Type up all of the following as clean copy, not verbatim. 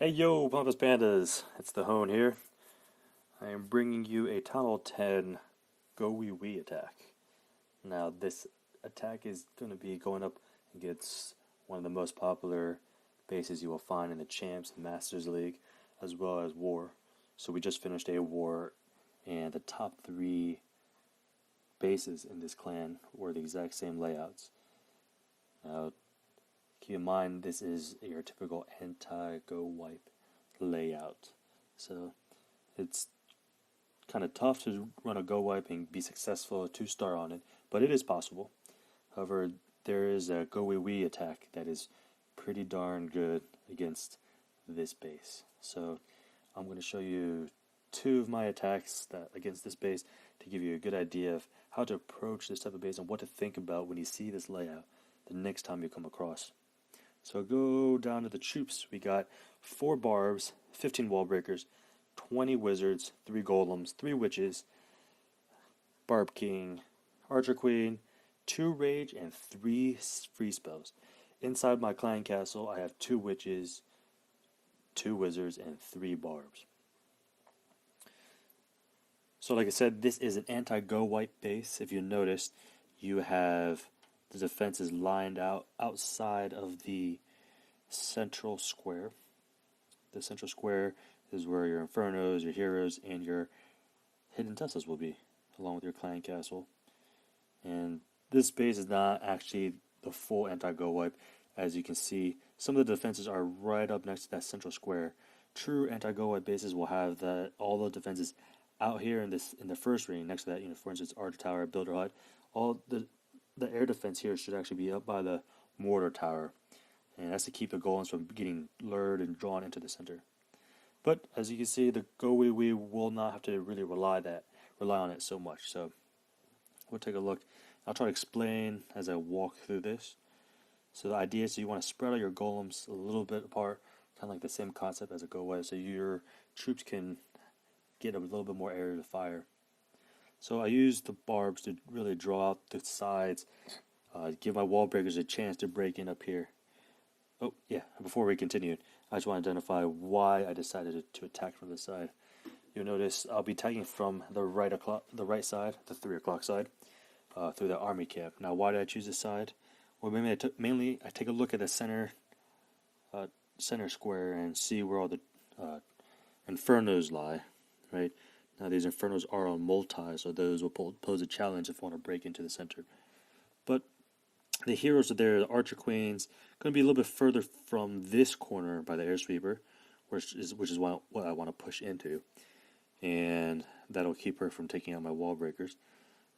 Hey yo, Pompous Pandas! It's the Hone here. I am bringing you a Tunnel 10 GOWIWI attack. Now, this attack is going to be going up against one of the most popular bases you will find in the Champs and Masters League, as well as War. So, we just finished a War, and the top three bases in this clan were the exact same layouts. Now, keep in mind, this is your typical anti-gowipe layout. So it's kind of tough to run a gowipe and be successful 2-star on it, but it is possible. However, there is a GOWIWI attack that is pretty darn good against this base. So I'm going to show you two of my attacks against this base to give you a good idea of how to approach this type of base and what to think about when you see this layout the next time you come across. So go down to the troops. We got 4 barbs, 15 wall breakers, 20 wizards, 3 golems, 3 witches, barb king, archer queen, 2 rage, and 3 free spells. Inside my clan castle, I have 2 witches, 2 wizards, and 3 barbs. So like I said, this is an anti-gowipe base. If you notice, you have the defenses lined out outside of the central square. The central square is where your infernos, your heroes, and your hidden Teslas will be, along with your clan castle. And this base is not actually the full anti-gowipe. As you can see, some of the defenses are right up next to that central square. True anti-gowipe bases will have all the defenses out here in the first ring next to that. For instance, Archer Tower, Builder Hut. All the air defense here should actually be up by the mortar tower, and that's to keep the golems from getting lured and drawn into the center. But as you can see, the GOWIWI will not have to really rely on it so much. So we'll take a look. I'll try to explain as I walk through this. So the idea is you want to spread out your golems a little bit apart, kind of like the same concept as a GOWIWI, so your troops can get a little bit more area to fire. So I use the barbs to really draw out the sides, give my wall breakers a chance to break in up here. Oh yeah, before we continue, I just want to identify why I decided to attack from this side. You'll notice I'll be attacking from the right side, the 3 o'clock side, through the army camp. Now, why did I choose this side? Well, mainly I take a look at the center square and see where all the infernos lie. Right now, these infernos are on multi, so those will pose a challenge if I want to break into the center. But the heroes are there. The archer queen's going to be a little bit further from this corner by the air sweeper, which is what I want to push into, and that'll keep her from taking out my wall breakers.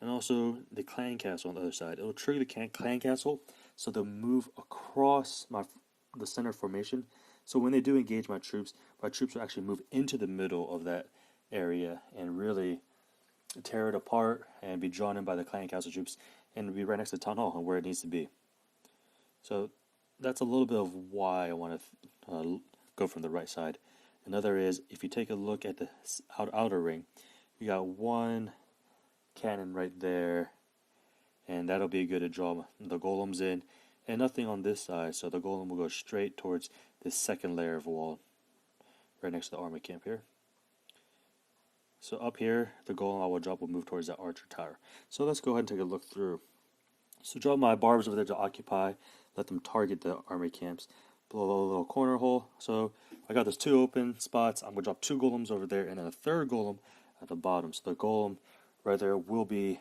And also the clan castle on the other side. It'll trigger the clan castle, so they'll move across the center formation. So when they do engage my troops will actually move into the middle of that area and really tear it apart and be drawn in by the clan castle troops and be right next to the town hall and where it needs to be. So that's a little bit of why I want to go from the right side. Another is, if you take a look at the outer ring, you got 1 cannon right there, and that'll be good to draw the golems in, and nothing on this side, so the golem will go straight towards this second layer of wall right next to the army camp here. So up here, the golem I will drop will move towards that archer tower. So let's go ahead and take a look through. So drop my barbs over there to occupy, let them target the army camps, blow a little corner hole. So I got those 2 open spots. I'm going to drop 2 golems over there and then a 3rd golem at the bottom. So the golem right there will be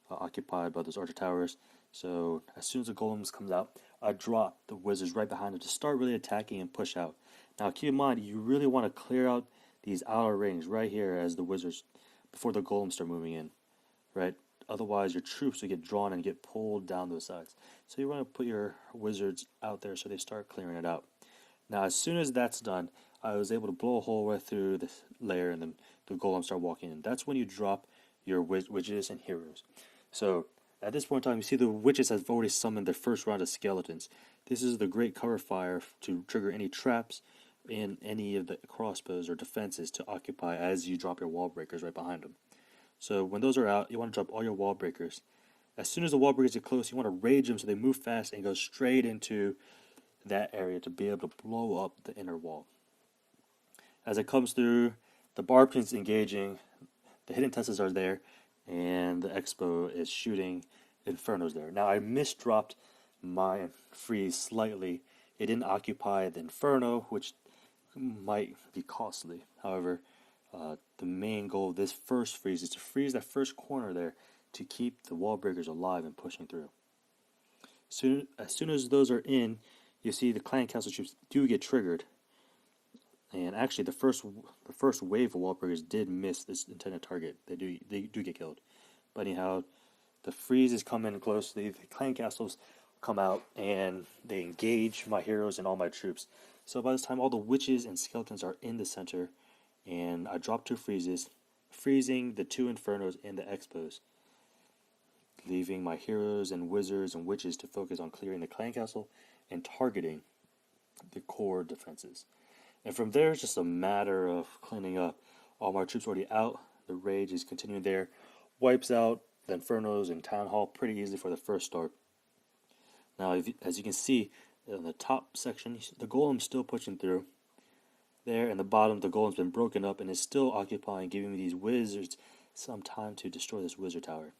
occupied by those archer towers. So as soon as the golems comes out, I drop the wizards right behind it to start really attacking and push out. Now keep in mind, you really want to clear out these outer rings right here as the wizards, before the golems start moving in, right? Otherwise your troops will get drawn and get pulled down those sides. So you want to put your wizards out there so they start clearing it out. Now as soon as that's done, I was able to blow a hole right through this layer, and then the golems start walking in. That's when you drop your witches and heroes. So at this point in time, you see the witches have already summoned their first round of skeletons. This is the great cover fire to trigger any traps in any of the crossbows or defenses to occupy as you drop your wall breakers right behind them. So when those are out, you want to drop all your wall breakers. As soon as the wall breakers get close, you want to rage them so they move fast and go straight into that area to be able to blow up the inner wall. As it comes through, the barb is engaging, the hidden Teslas are there, and the Expo is shooting Infernos there. Now I misdropped my freeze slightly. It didn't occupy the Inferno, which might be costly. However, the main goal of this first freeze is to freeze that first corner there to keep the wall breakers alive and pushing through. As soon as those are in, you see the clan castle troops do get triggered. And actually, the first wave of wall breakers did miss this intended target. They do get killed. But anyhow, the freezes come in closely. The clan castles come out and they engage my heroes and all my troops. So by this time, all the witches and skeletons are in the center, and I drop 2 freezes, freezing the 2 infernos and the expos, leaving my heroes and wizards and witches to focus on clearing the clan castle and targeting the core defenses. And from there, it's just a matter of cleaning up. All my troops already out. The rage is continuing there. Wipes out the infernos and town hall pretty easily for the first start. Now, as you can see, in the top section, the golem's still pushing through. There, in the bottom, the golem's been broken up and is still occupying, giving me these wizards some time to destroy this wizard tower.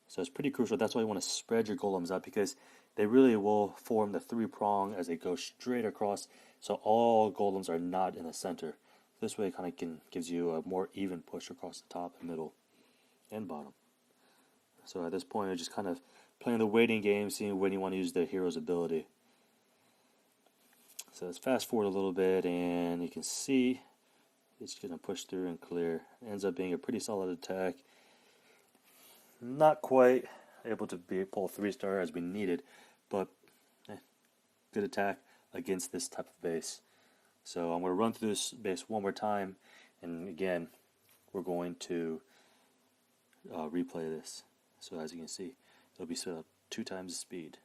So it's pretty crucial. That's why you want to spread your golems out, because they really will form the 3-prong as they go straight across, so all golems are not in the center. This way it kind of gives you a more even push across the top, middle, and bottom. So at this point, you're just kind of playing the waiting game, seeing when you want to use the hero's ability. So let's fast forward a little bit, and you can see it's going to push through and clear. It ends up being a pretty solid attack. Not quite able to pull 3-star as we needed, but good attack against this type of base. So I'm going to run through this base one more time, and again, we're going to replay this. So as you can see, it'll be set up 2 times the speed.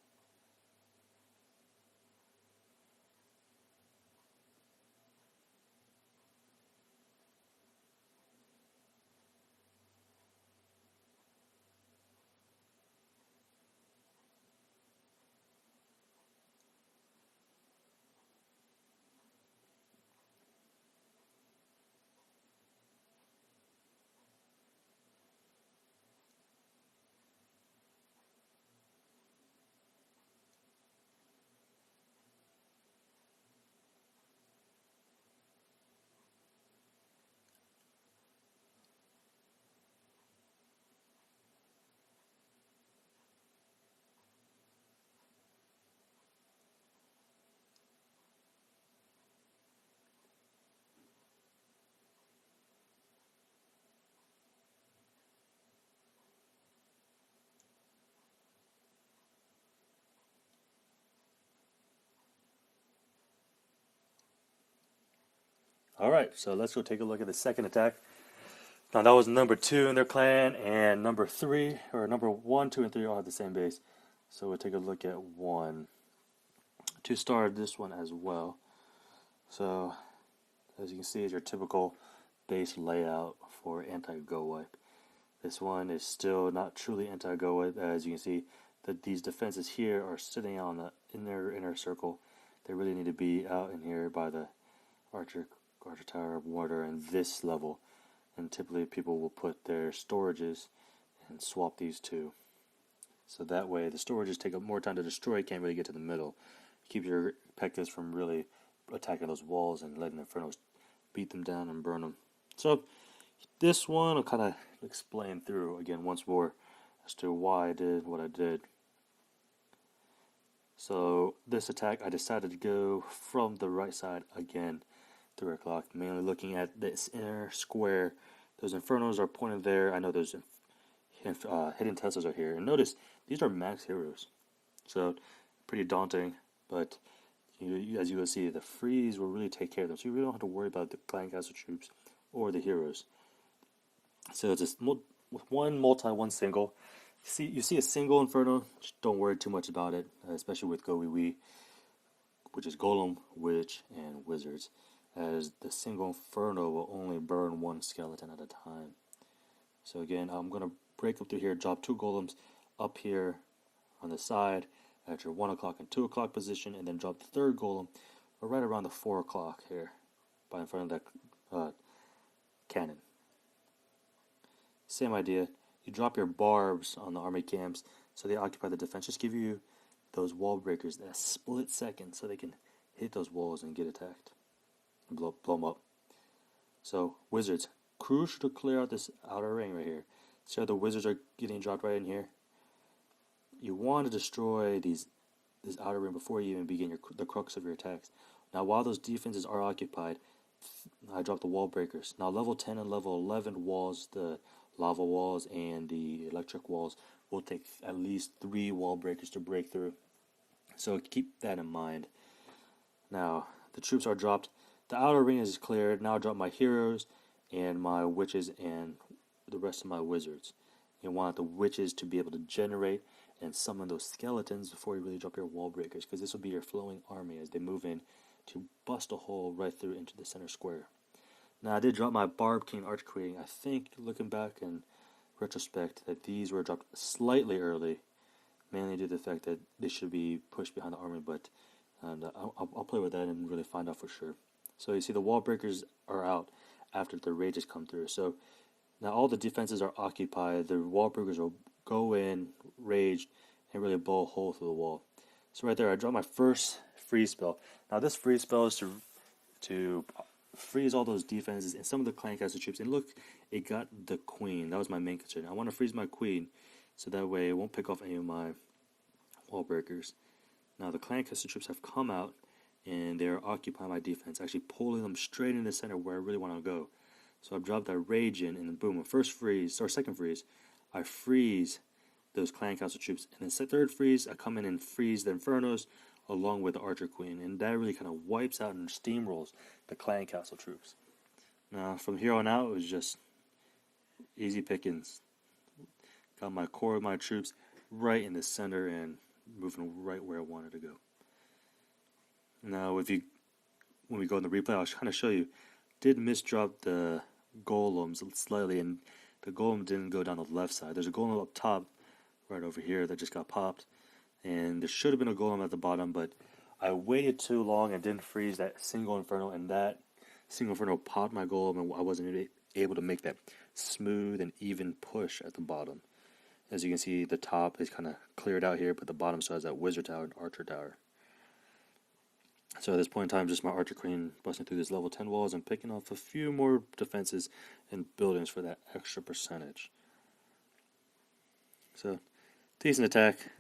Alright, so let's go take a look at the second attack. Now that was number 2 in their clan, and number 3, or number 1, 2, and 3 all have the same base. So we'll take a look at 1. To start this one as well. So, as you can see, is your typical base layout for anti-gowipe. This one is still not truly anti-gowipe. As you can see, that these defenses here are sitting on the inner circle. They really need to be out in here by the archer tower, mortar, and this level. And typically people will put their storages and swap these 2. So that way the storages take up more time to destroy, can't really get to the middle. Keep your Pekkas from really attacking those walls and letting the Infernos beat them down and burn them. So this one I'll kind of explain through again once more as to why I did what I did. So this attack, I decided to go from the right side again, 3 o'clock, mainly looking at this inner square. Those Infernos are pointed there. I know those hidden Teslas are here. And notice, these are max heroes. So, pretty daunting. But, as you will see, the freeze will really take care of them. So you really don't have to worry about the clan castle troops or the heroes. So it's just one multi, one single. You see a single Inferno, just don't worry too much about it, especially with GOWIWI, which is Golem, Witch, and Wizards, as the single Inferno will only burn 1 skeleton at a time. So again, I'm going to break up through here, drop 2 Golems up here on the side, at your 1 o'clock and 2 o'clock position, and then drop the third golem right around the 4 o'clock here, by in front of that cannon. Same idea. You drop your barbs on the army camps so they occupy the defense. Just give you those wall breakers in a split second so they can hit those walls and get attacked and blow them up. So, wizards. Crucial to clear out this outer ring right here. See how the wizards are getting dropped right in here? You want to destroy this outer ring before you even begin the crux of your attacks. Now, while those defenses are occupied, I drop the wall breakers. Now, level 10 and level 11 walls, the lava walls and the electric walls, will take at least 3 wall breakers to break through. So keep that in mind. Now, the troops are dropped. The outer ring is cleared. Now I drop my heroes and my witches and the rest of my wizards. You want the witches to be able to generate and summon those skeletons before you really drop your wall breakers, because this will be your flowing army as they move in to bust a hole right through into the center square. Now, I did drop my Barb King Arch Queen. I think, looking back in retrospect, that these were dropped slightly early, mainly due to the fact that they should be pushed behind the army, but I'll play with that and really find out for sure. So you see the wall breakers are out after the rages come through. So now all the defenses are occupied. The wall breakers will go in, rage, and really blow a hole through the wall. So right there, I draw my first freeze spell. Now this freeze spell is to freeze all those defenses and some of the clan castle troops. And look, it got the queen. That was my main concern. I want to freeze my queen so that way it won't pick off any of my wall breakers. Now the clan castle troops have come out and they're occupying my defense, actually pulling them straight in the center where I really want to go. So I've dropped that rage in, and then boom, a first freeze, or second freeze, I freeze those clan castle troops. And then third freeze, I come in and freeze the Infernos along with the Archer Queen. And that really kind of wipes out and steamrolls the clan castle troops. Now, from here on out, it was just easy pickings. Got my core of my troops right in the center and moving right where I wanted to go. Now, when we go in the replay, I'll kind of show you, did misdrop the golems slightly, and the golem didn't go down the left side. There's a golem up top, right over here, that just got popped, and there should have been a golem at the bottom, but I waited too long and didn't freeze that single inferno, and that single inferno popped my golem, and I wasn't able to make that smooth and even push at the bottom. As you can see, the top is kind of cleared out here, but the bottom still has that wizard tower and archer tower. So at this point in time, just my Archer Queen busting through these level 10 walls and picking off a few more defenses and buildings for that extra percentage. So, decent attack.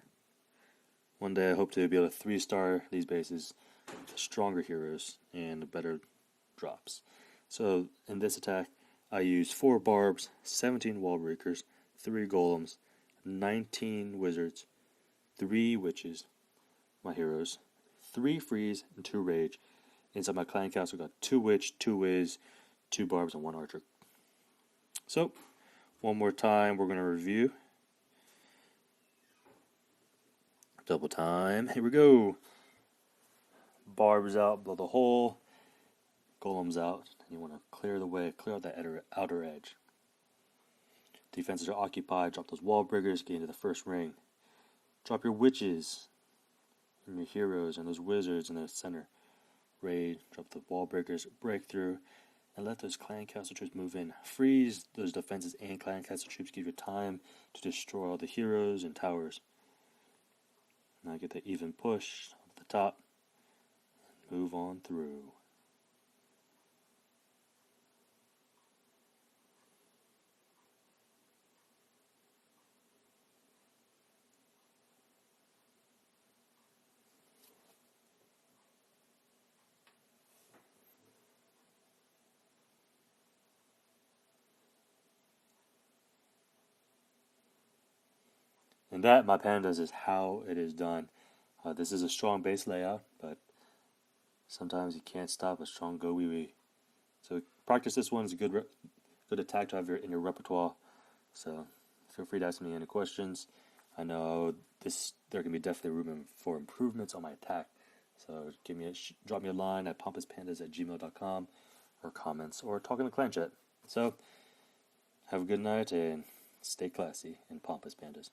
One day I hope to be able to 3-star these bases with stronger heroes and better drops. So in this attack, I use 4 barbs, 17 wall breakers, 3 golems, 19 wizards, 3 witches, my heroes, 3 freeze, and 2 rage. Inside my clan castle, got 2 witch, 2 wiz, 2 barbs, and 1 archer. So, one more time, we're going to review. Double time. Here we go. Barbs out, blow the hole. Golems out. And you want to clear the way, clear out that outer edge. Defenses are occupied. Drop those wall breakers, get into the first ring. Drop your witches and your heroes and those wizards in the center. Raid, drop the wall breakers, break through, and let those clan castle troops move in. Freeze those defenses and clan castle troops. Give you time to destroy all the heroes and towers. Now get the even push at the top and move on through. And that, my pandas, is how it is done. This is a strong base layout, but sometimes you can't stop a strong GOWIWI. So practice this one. It's a good attack to have in your repertoire. So feel free to ask me any questions. I know there can be definitely room for improvements on my attack. So drop me a line at pompous.pandas@gmail.com or comments or talk in the clan chat. So have a good night and stay classy and Pompous Pandas.